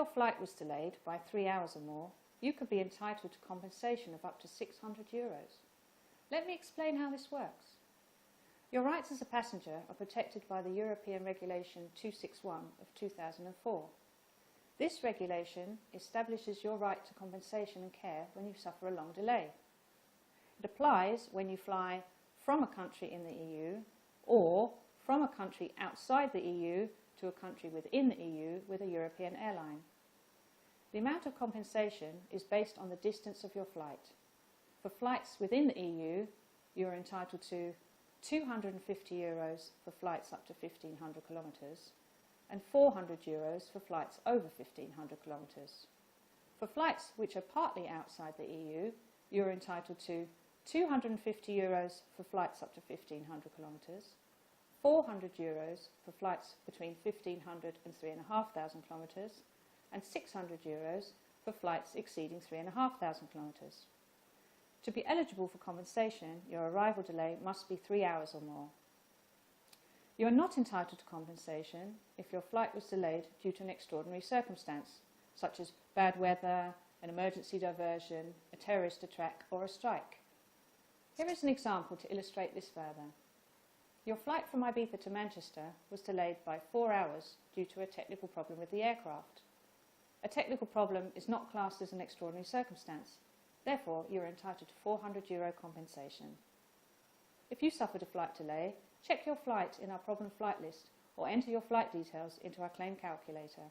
your flight was delayed by 3 hours or more, you could be entitled to compensation of up to €600. Let me explain how this works. Your rights as a passenger are protected by the European Regulation 261 of 2004. This regulation establishes your right to compensation and care when you suffer a long delay. It applies when you fly from a country in the EU or from a country outside the EU to a country within the EU with a European airline. The amount of compensation is based on the distance of your flight. For flights within the EU, you are entitled to €250 for flights up to 1,500 kilometres and €400 for flights over 1,500 kilometres. For flights which are partly outside the EU, you are entitled to €250 for flights up to 1,500 kilometres, €400 for flights between 1,500 and 3,500 kilometres, and €600 for flights exceeding 3,500 kilometres. To be eligible for compensation, your arrival delay must be 3 hours or more. You are not entitled to compensation if your flight was delayed due to an extraordinary circumstance, such as bad weather, an emergency diversion, a terrorist attack, or a strike. Here is an example to illustrate this further. Your flight from Ibiza to Manchester was delayed by 4 hours due to a technical problem with the aircraft. A technical problem is not classed as an extraordinary circumstance. Therefore, you are entitled to €400 compensation. If you suffered a flight delay, check your flight in our problem flight list or enter your flight details into our claim calculator.